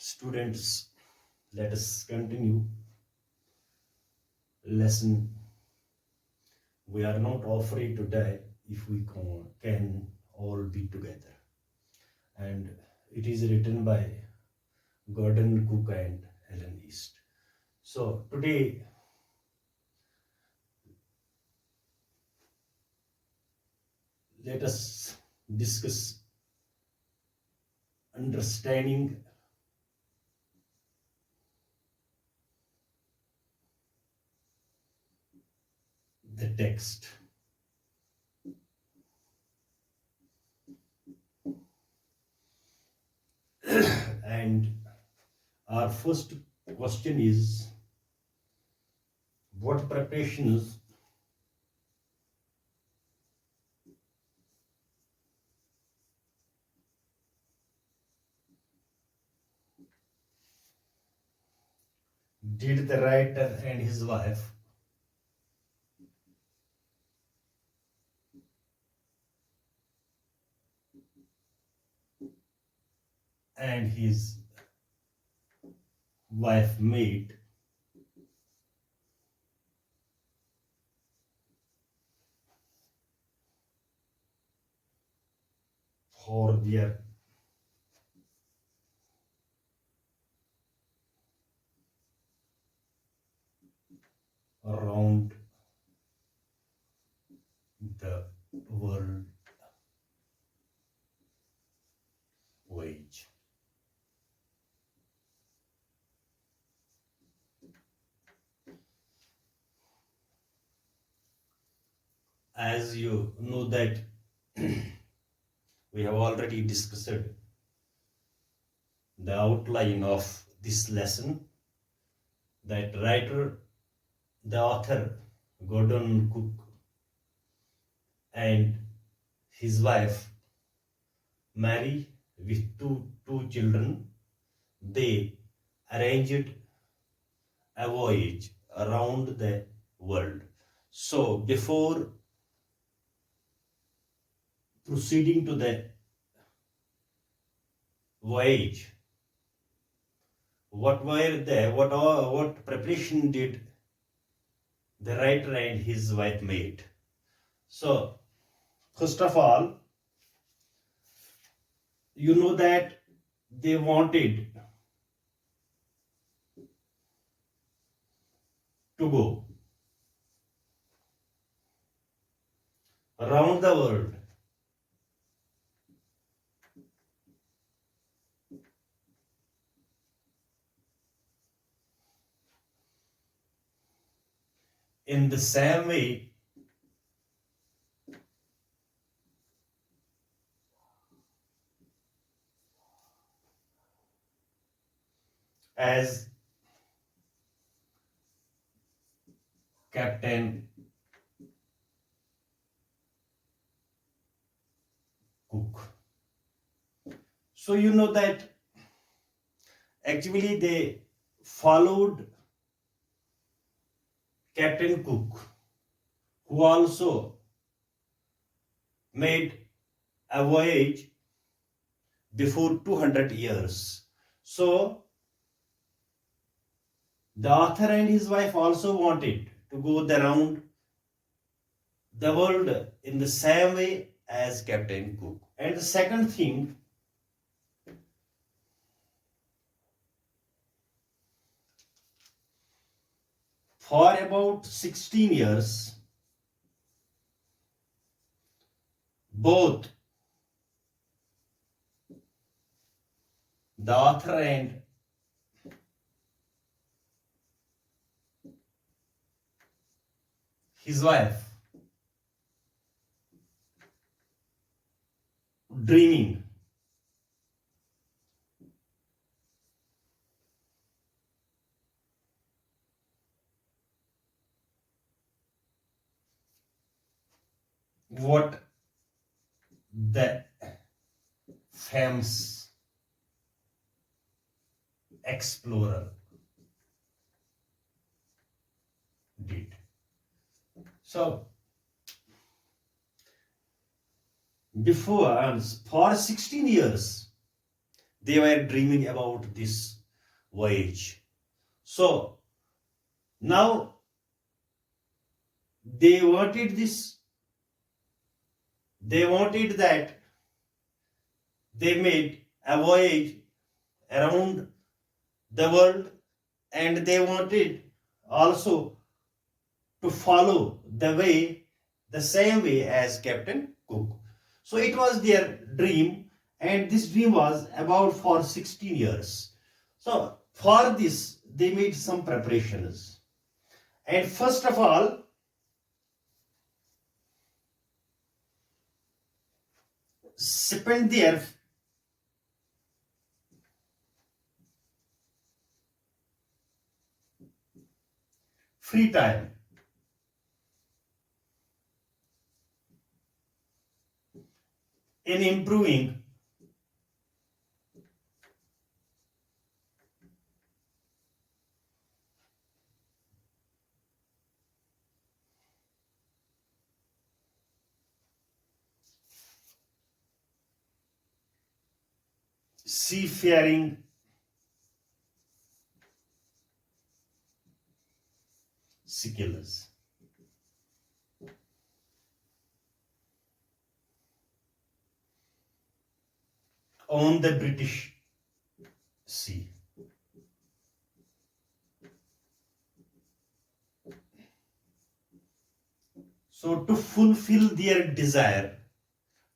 Students, let us continue lesson. We are not afraid to die if we can all be together. And it is written by Gordon Cook and Helen East. So today let us discuss understanding the text. And our first question is, what preparations did the writer and his wife made for their around the world wage. As you know that we have already discussed the outline of this lesson, that writer, the author Gordon Cook and his wife Mary with two children, they arranged a voyage around the world. So before proceeding to the voyage, what preparation did the writer and his wife made? So first of all, you know that they wanted to go around the world. In the same way as Captain Cook. So you know that actually they followed Captain Cook, who also made a voyage before 200 years. So the author and his wife also wanted to go around the world in the same way as Captain Cook. And the second thing, for about 16 years, both the author and his wife dreaming what the famous explorer did. So before, for 16 years they were dreaming about this voyage. So now they wanted this, they wanted that they made a voyage around the world, and they wanted also to follow the same way as Captain Cook. So it was their dream, and this dream was about for 16 years. So for this, they made some preparations. And first of all, spent their free time in improving seafaring skills. On the British Sea. So to fulfill their desire,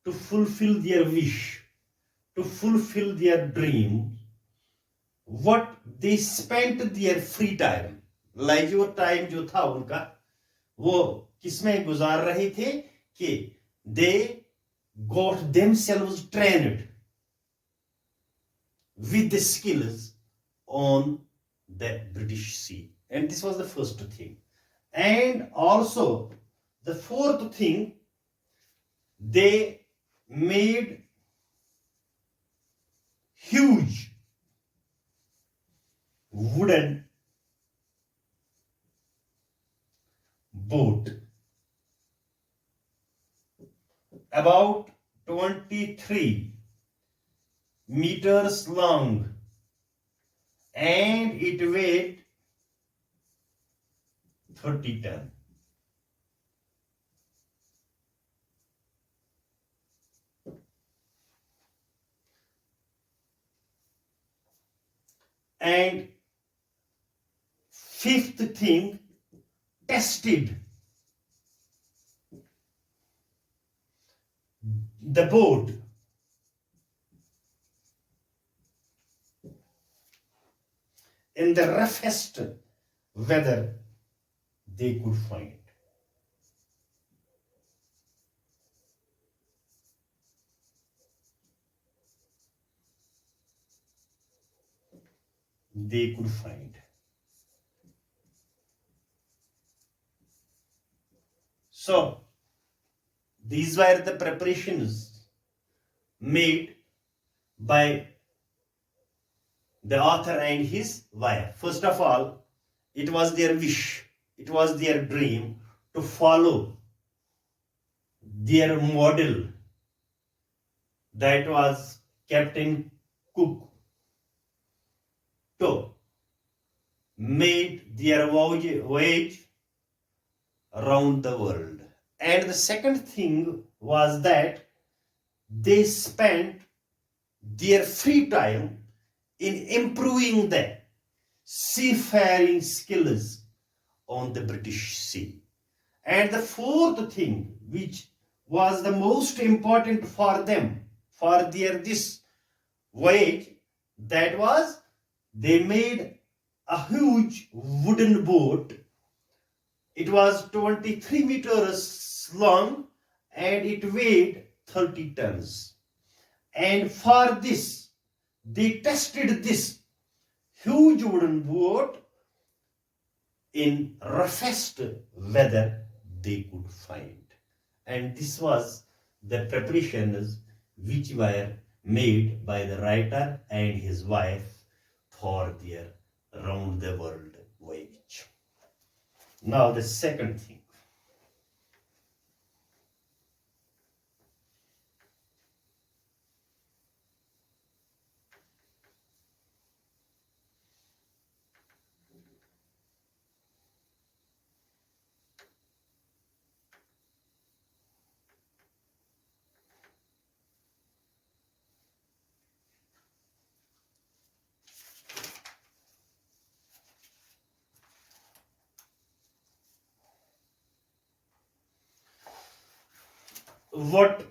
to fulfill their wish, to fulfill their dream, what they spent their free time, leisure time जो था उनका, वो किसमें गुजार रहे थे कि they got themselves trained with the skills on the British Sea. And this was the first thing. And also the fourth thing, they made huge wooden boat about 23 meters long, and it weighed 30 tons. And fifth thing, tested the boat in the roughest weather they could find. They could find. So these were the preparations made by the author and his wife. First of all, it was their wish, it was their dream to follow their model, that was Captain Cook, to made their voyage around the world. And the second thing was that they spent their free time in improving the seafaring skills on the British Sea. And the fourth thing, which was the most important for them, for their this voyage, that was they made a huge wooden boat. It was 23 meters long and it weighed 30 tons. And for this, they tested this huge wooden boat in roughest weather they could find. And this was the preparations which were made by the writer and his wife for their round the world voyage. Now the second thing. what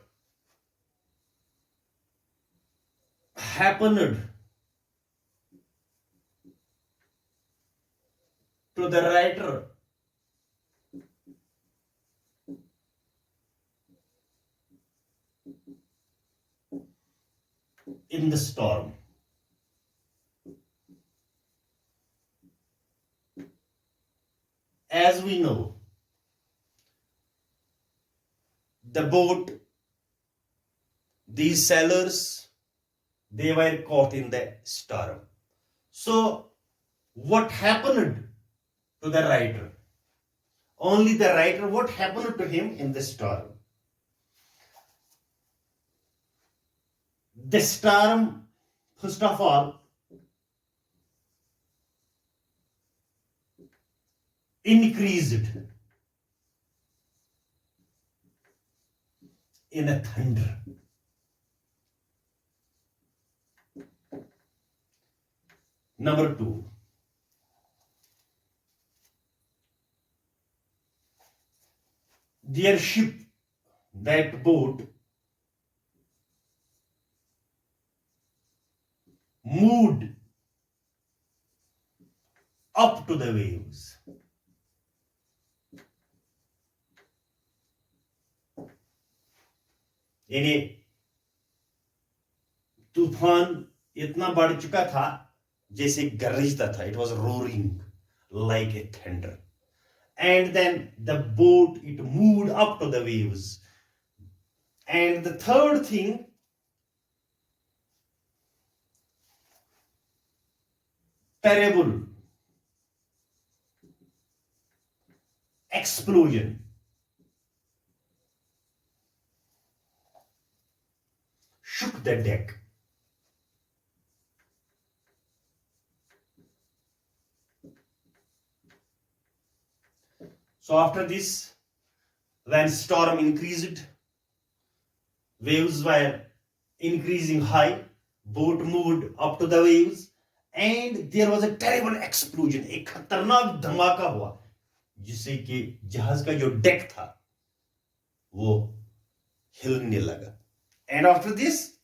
happened to the writer in the storm. As we know, the boat, these sailors, they were caught in the storm. So, what happened to the writer? Only the writer, what happened to him in the storm? The storm, first of all, increased in a thunder. Number two, their ship, that boat, moved up to the waves. यानी तूफान इतना बढ़ चुका था जैसे गरजता था. It was roaring like a thunder. And then the boat, it moved up to the waves. And the third thing, terrible explosion. Shook the deck. So after this, when storm increased, waves were increasing high, boat moved up to the waves, and there was a terrible explosion. एक खतरनाक धमाका हुआ जिससे कि जहाज का जो deck था वो हिलने लगा. And after this,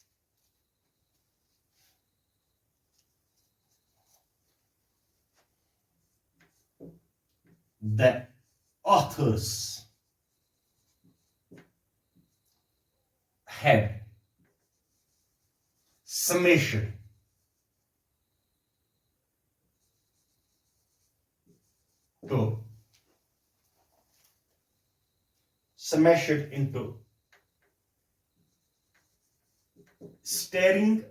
the authors had summation to smash it into steering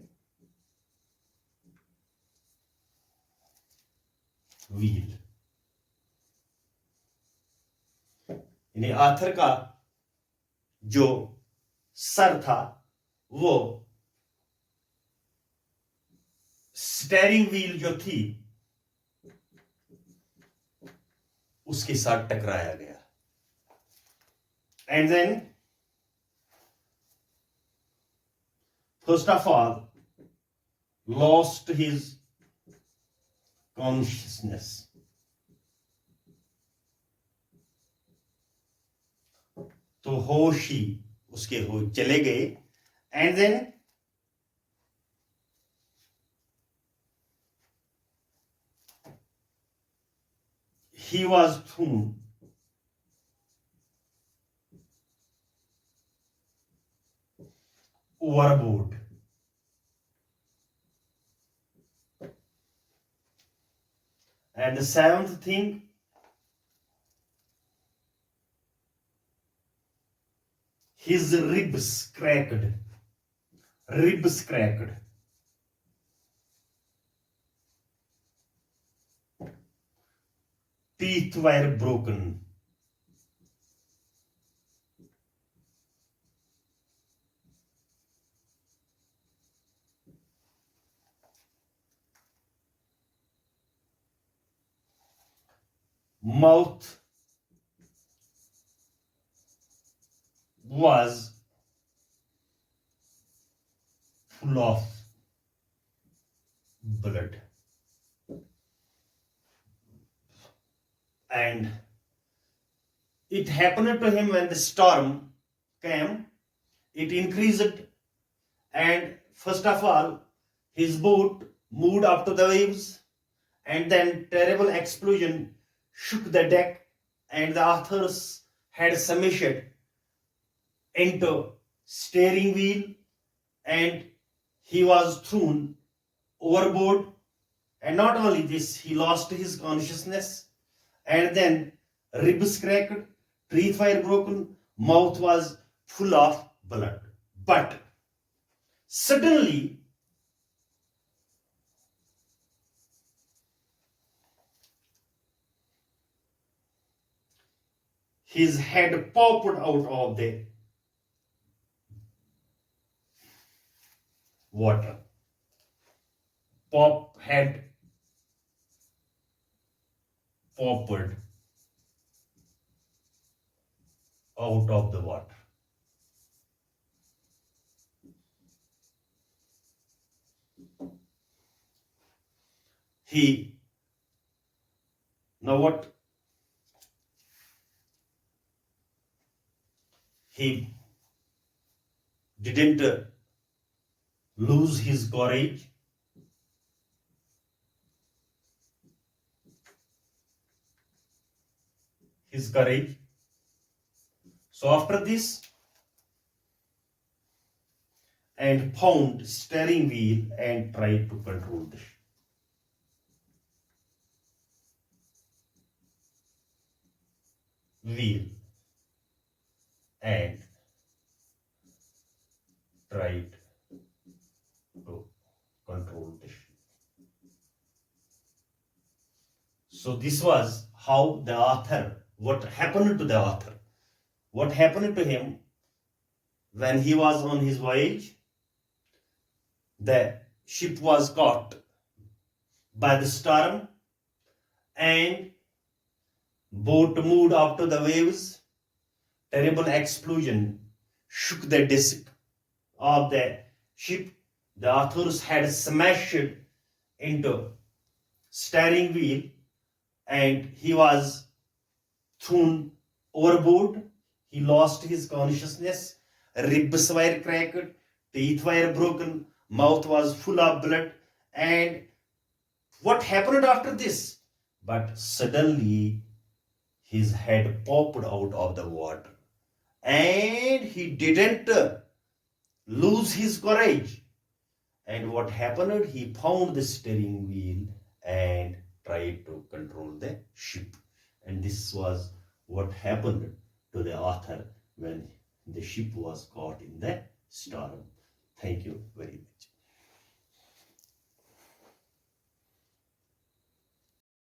wheel. यानी आथर का जो सर था वो स्टेयरिंग व्हील जो थी उसके साथ टकराया गया. And then first of all lost his consciousness. तो होश ही उसके हो चले गए. And then he was thrown overboard. And the seventh thing, his ribs cracked. Ribs cracked. Teeth were broken. Mouth was full of blood. And it happened to him when the storm came it increased, and first of all, his boat moved up to the waves, and then terrible explosion shook the deck, and the authors had smashed into steering wheel, and he was thrown overboard. And not only this, he lost his consciousness, and then ribs cracked, teeth were broken, mouth was full of blood. But suddenly, his head popped out of the water. Head popped out of the water. Now what? He didn't lose his courage. So after this, and found steering wheel and tried to control the wheel and tried to control the ship. So this was how the author, what happened to the author, what happened to him when he was on his voyage. The ship was caught by the storm, and boat moved up to the waves. Terrible explosion shook the deck of the ship. The authors had smashed into steering wheel, and he was thrown overboard. He lost his consciousness. Ribs were cracked, teeth were broken, mouth was full of blood. And what happened after this? But suddenly his head popped out of the water, and he didn't lose his courage. And what happened? He found the steering wheel and tried to control the ship. And this was what happened to the author when the ship was caught in the storm. Thank you very much.